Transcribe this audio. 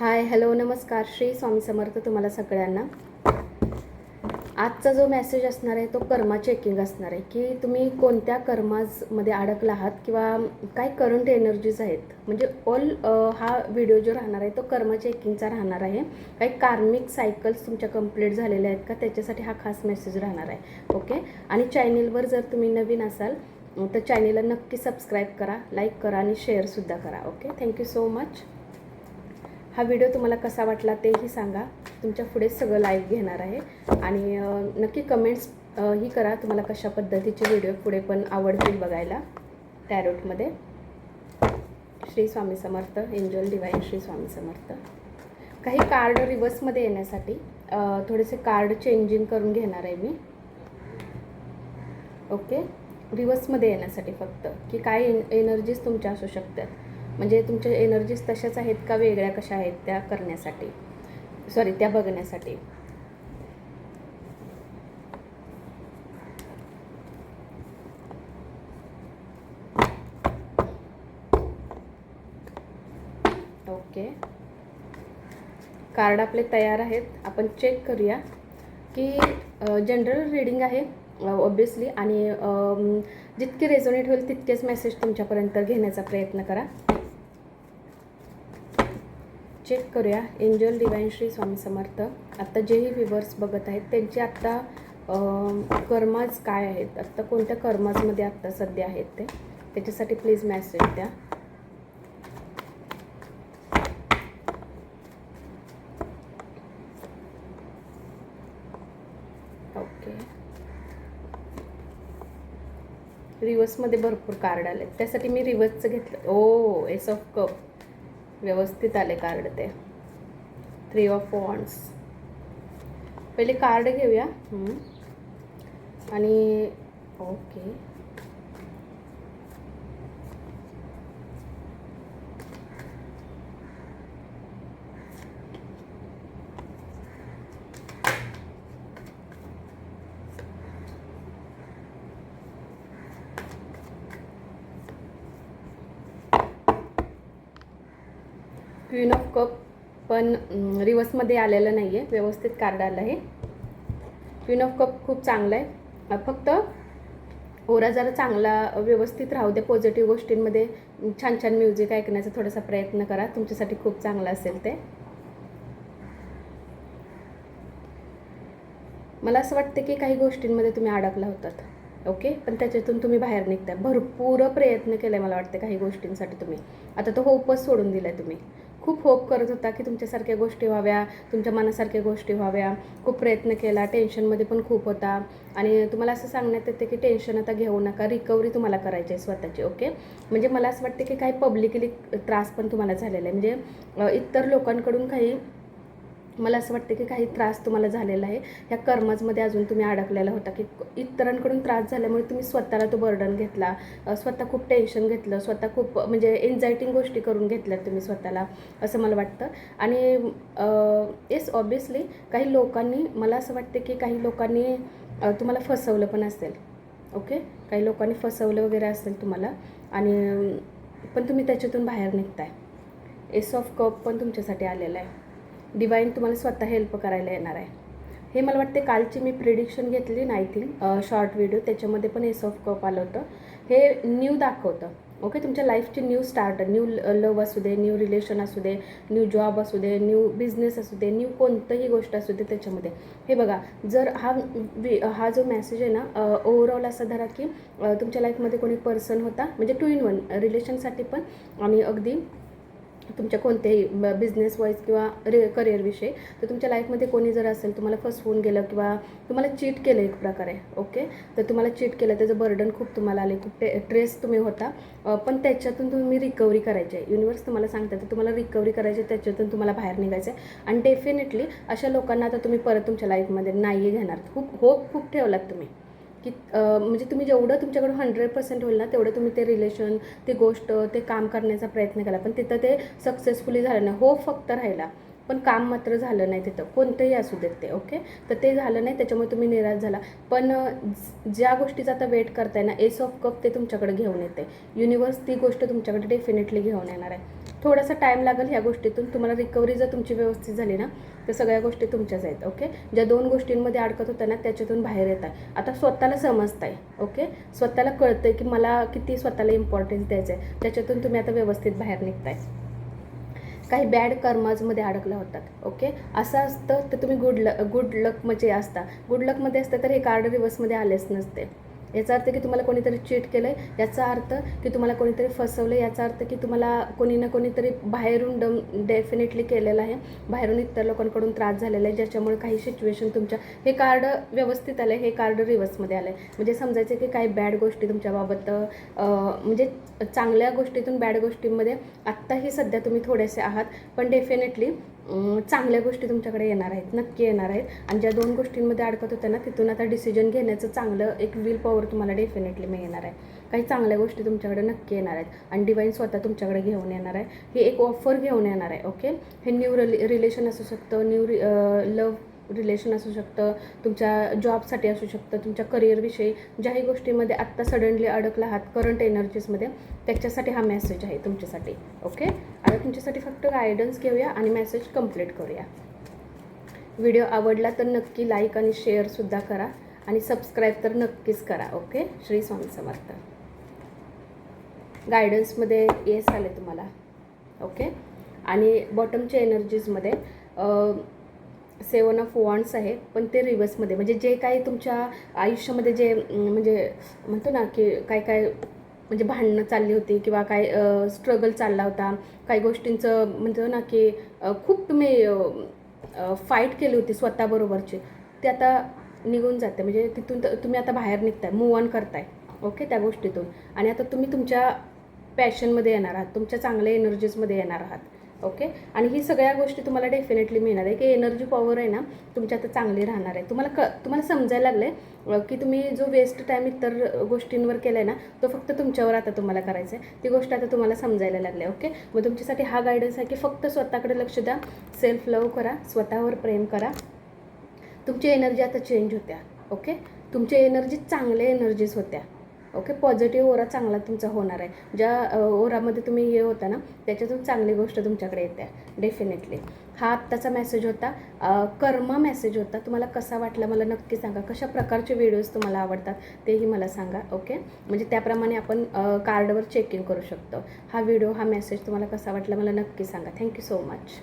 हाय, hello, नमस्कार. श्री स्वामी समर्थ तुम्हाला सगळ्यांना. आजचा जो मेसेज असणार आहे तो कर्मा चेकिंग असणार आहे की तुम्ही कोणत्या कर्माजमध्ये अडकला आहात किंवा काय करंट एनर्जीज आहेत. म्हणजे ऑल हा व्हिडिओ जो राहणार आहे तो कर्मा चेकिंगचा राहणार आहे. काही कार्मिक सायकल्स तुमच्या कंप्लीट झालेल्या आहेत का त्याच्यासाठी हा खास मेसेज राहणार आहे. ओके. आणि चॅनेलवर जर तुम्ही नवीन असाल तर चॅनेलला नक्की सबस्क्राईब करा, लाईक करा आणि शेअरसुद्धा करा. Okay, thank you so much. हा व्हिडिओ तुम्हाला कसा वाटला तेही सांगा. तुमच्या पुढे सगळं लाईव्ह घेणार आहे आणि नक्की कमेंट्स ही करा तुम्हाला कशा पद्धतीचे व्हिडिओ पुढे पण आवडतील बघायला टॅरोटमध्ये. श्री स्वामी समर्थ. Angel divine Shri Swami Samarth. काही कार्ड रिव्हर्समध्ये येण्यासाठी थोडेसे कार्ड चेंजिंग करून घेणार आहे मी. ओके, रिव्हर्समध्ये येण्यासाठी फक्त की काय एनर्जीज तुमच्या असू शकतात. म्हणजे तुमच्या एनर्जीज तशाच आहेत का वेगळ्या कशा आहेत त्या करण्यासाठी, सॉरी त्या बघण्यासाठी. ओके, कार्ड आपले तयार आहेत. आपण चेक करूया की जनरल रीडिंग आहे ऑब्वियसली आणि जितके रेझोनेट होईल तितकेच मेसेज तुमच्यापर्यंत घेण्याचा प्रयत्न करा. चेक करूया. Angel divine Shri Swami Samarth. आत्ता जेही व्ह्यूवर्स बघत आहेत त्यांचे आत्ता कर्माज काय आहेत, आत्ता कोणत्या कर्माजमध्ये आत्ता सध्या आहेत ते, त्याच्यासाठी प्लीज मेसेज द्या. ओके, रिव्हर्समध्ये भरपूर कार्ड आले त्यासाठी मी रिव्हर्सचं घेतलं. ओ, एस ऑफ कप व्यवस्थित आले कार्ड ते. 3 ऑफ वॉन्ड्स. पहिले कार्ड घेऊया आणि ओके, क्वीन ऑफ कप पण रिव्हर्समध्ये आलेलं नाही आहे, व्यवस्थित कार्ड आलं आहे. क्वीन ऑफ कप खूप चांगलं आहे. फक्त ओरा जरा चांगला व्यवस्थित राहू दे. पॉझिटिव्ह गोष्टींमध्ये छान छान म्युझिक ऐकण्याचा थोडासा प्रयत्न करा, तुमच्यासाठी खूप चांगलं असेल ते. मला असं वाटतं की काही गोष्टींमध्ये तुम्ही अडकला होतात. ओके, पण त्याच्यातून तुम्ही बाहेर निघताय. भरपूर प्रयत्न केला आहे मला वाटतं काही गोष्टींसाठी तुम्ही. आता तो होपच सोडून दिला आहे तुम्ही. खूप होप करत होता की तुमच्यासारख्या गोष्टी व्हाव्या, तुमच्या मनासारख्या गोष्टी व्हाव्या. खूप प्रयत्न केला, टेन्शनमध्ये पण खूप होता आणि तुम्हाला असं सांगण्यात येते की टेन्शन आता घेऊ नका, रिकव्हरी तुम्हाला करायची आहे स्वतःची. ओके, म्हणजे मला असं वाटतं की काही पब्लिकली त्रास पण तुम्हाला झालेला आहे. म्हणजे इतर लोकांकडून काही, मला असं वाटतं की काही त्रास तुम्हाला झालेला आहे. ह्या कर्माजमध्ये अजून तुम्ही अडकलेला होता की इतरांकडून त्रास झाल्यामुळे तुम्ही स्वतःला तो बर्डन घेतला, स्वतः खूप टेन्शन घेतलं, स्वतः खूप म्हणजे एन्झायटिंग गोष्टी करून घेतल्यात तुम्ही स्वतःला, असं मला वाटतं. आणि येस, ऑब्वियसली काही लोकांनी, मला असं वाटतं की काही लोकांनी तुम्हाला फसवलं पण असेल. ओके, काही लोकांनी फसवलं वगैरे असेल तुम्हाला आणि पण तुम्ही त्याच्यातून बाहेर निघताय. एस ऑफ कप पण तुमच्यासाठी आलेला आहे. डिवाइन तुम्हाला स्वतः हेल्प करायला येणार आहे. हे मला वाटते कालची मी प्रिडिक्शन घेतली ना, आय थिंक शॉर्ट व्हिडिओ, त्याच्यामध्ये पण एस ऑफ कप आलं होतं. हे न्यू दाखवतं. ओके, तुमच्या लाईफची न्यू स्टार्ट, न्यू लव असू दे, न्यू रिलेशन असू दे, न्यू जॉब असू दे, न्यू बिझनेस असू दे, न्यू कोणतंही गोष्ट असू दे त्याच्यामध्ये. हे बघा, जर हा जो मेसेज आहे ना, ओव्हरऑल असा धरा की तुमच्या लाईफमध्ये कोणी पर्सन होता, म्हणजे 2 in 1 रिलेशनसाठी पण आणि अगदी तुमच्या कोणत्याही बिझनेस वाईज किंवा करिअरविषयी. तर तुमच्या लाईफमध्ये कोणी जर असेल, तुम्हाला फसवून गेलं किंवा तुम्हाला चीट केलं एक प्रकारे. ओके, तर तुम्हाला चीट केलं, त्याचं बर्डन खूप तुम्हाला आले, खूप ट्रेस तुम्ही होता, पण त्याच्यातून तुम्ही रिकव्हरी करायची आहे. युनिवर्स तुम्हाला सांगतात तर तुम्हाला रिकव्हरी करायची आहे, त्याच्यातून तुम्हाला बाहेर निघायचं आहे. आणि डेफिनेटली अशा लोकांना आता तुम्ही परत तुमच्या लाईफमध्ये नाही घेणार. खूप होप खूप ठेवलात तुम्ही की म्हणजे तुम्ही जेवढं तुमच्याकडून 100% होईल ना तेवढं तुम्ही ते रिलेशन, ते गोष्ट, ते काम करण्याचा प्रयत्न केला, पण तिथं ते सक्सेसफुली झालं नाही. होप फक्त राहिला, पण काम मात्र झालं नाही तिथं, कोणतंही असू देत ते. ओके, तर ते झालं नाही, त्याच्यामुळे तुम्ही निराश झाला. पण ज्या गोष्टीचा आता वेट करताय ना, एस ऑफ कप ते तुमच्याकडे घेऊन येते. युनिवर्स ती गोष्ट तुमच्याकडे डेफिनेटली घेऊन येणार आहे. थोडासा टाईम लागेल ह्या गोष्टीतून. तुम्हाला रिकव्हरी जर तुमची व्यवस्थित झाली ना तर सगळ्या गोष्टी तुमच्याच आहेत. ओके, ज्या 2 गोष्टींमध्ये अडकत होत्या ना त्याच्यातून बाहेर येत आहे. आता स्वतःला समजताय. ओके, स्वतःला कळतंय की मला किती स्वतःला इम्पॉर्टन्स द्यायचं आहे. त्याच्यातून तुम्ही आता व्यवस्थित बाहेर निघताय. काही बॅड कर्माजमध्ये अडकला होतात. ओके, असं असतं तर तुम्ही गुड लकमध्ये असता. गुड लकमध्ये असतं तर हे कार्ड रिव्हर्समध्ये आलेच नसते. याचा अर्थ की तुम्हाला कोणीतरी चीट केलं आहे, याचा अर्थ की तुम्हाला कोणीतरी फसवलं, याचा अर्थ की तुम्हाला कोणी ना कोणीतरी बाहेरून डेफिनेटली केलेलं आहे. बाहेरून इतर लोकांकडून त्रास झालेला आहे, ज्याच्यामुळे काही सिच्युएशन तुमच्या, हे कार्ड व्यवस्थित आलं आहे, हे कार्ड रिव्हर्समध्ये आलं आहे. म्हणजे समजायचं की काही बॅड गोष्टी तुमच्याबाबत, म्हणजे चांगल्या गोष्टीतून बॅड गोष्टींमध्ये आत्ताही सध्या तुम्ही थोडेसे आहात, पण डेफिनेटली चांगल्या गोष्टी तुमच्याकडे येणार आहेत, नक्की येणार आहेत. आणि ज्या 2 गोष्टींमध्ये अडकत होत्या ना तिथून आता डिसिजन घेण्याचं चांगलं एक विल पॉवर तुम्हाला डेफिनेटली मिळणार आहे. काही चांगल्या गोष्टी तुमच्याकडे नक्की येणार आहेत आणि डिवाईन स्वतः तुमच्याकडे घेऊन येणार आहे. हे एक ऑफर घेऊन येणार आहे. ओके, हे न्यू रिलेशन असू शकतं, न्यू लव्ह रिलेशन असू शकतं, तुमच्या जॉबसाठी असू शकतं, तुमच्या करिअरविषयी ज्याही गोष्टीमध्ये आत्ता सडनली अडकला आहात करंट एनर्जीजमध्ये, त्याच्यासाठी हा मेसेज आहे तुमच्यासाठी. ओके, आता तुमच्यासाठी फक्त गायडन्स घेऊया आणि मेसेज कंप्लीट करूया. व्हिडिओ आवडला तर नक्की लाईक आणि शेअरसुद्धा करा आणि सबस्क्राईब तर नक्कीच करा. ओके, श्री स्वामी समर्थ. गायडन्समध्ये येस आले तुम्हाला. ओके, आणि बॉटमच्या एनर्जीजमध्ये 7 ऑफ वॉन्ड्स आहे, पण ते रिव्हर्समध्ये. म्हणजे जे काही तुमच्या आयुष्यामध्ये जे म्हणजे म्हणतो ना की काय काय म्हणजे भांडणं चालली होती किंवा काय स्ट्रगल चालला होता, काही गोष्टींचं म्हणतो ना की खूप तुम्ही फाईट केली होती स्वतःबरोबरची, ते आता निघून जाते. म्हणजे तिथून तुम्ही आता बाहेर निघताय, मूव ऑन करताय. ओके, त्या गोष्टीतून. आणि आता तुम्ही तुमच्या पॅशनमध्ये येणार आहात, तुमच्या चांगल्या एनर्जीजमध्ये येणार आहात. ओके, आणि ही सगळ्या गोष्टी तुम्हाला डेफिनेटली मिळणार आहे की एनर्जी पॉवर आहे ना तुमच्या आता चांगली राहणार आहे. तुम्हाला समजायला लागले की तुम्ही जो वेस्ट टाईम इतर गोष्टींवर केला आहे ना तो फक्त तुमच्यावर आता तुम्हाला करायचा आहे. ती गोष्ट आता तुम्हाला समजायला लागली. ओके, मग तुमच्यासाठी हा गायडन्स आहे की फक्त स्वतःकडे लक्ष द्या, सेल्फ लव्ह करा, स्वतःवर प्रेम करा. तुमची एनर्जी आता चेंज होत्या. ओके, तुमची एनर्जी चांगल्या एनर्जीज होत्या. ओके, पॉझिटिव्ह ओरा चांगला तुमचा होणार आहे. ज्या ओरामध्ये तुम्ही हे होता ना त्याच्यातून चांगली गोष्ट तुमच्याकडे येते डेफिनेटली. हा आत्ताचा मेसेज होता, कर्मा मेसेज होता. तुम्हाला कसा वाटला मला नक्की सांगा. कशा प्रकारचे व्हिडिओज तुम्हाला आवडतात तेही मला सांगा. ओके, म्हणजे त्याप्रमाणे आपण कार्डवर चेक इन करू शकतो. हा व्हिडिओ, हा मेसेज तुम्हाला कसा वाटला मला नक्की सांगा. Thank you so much.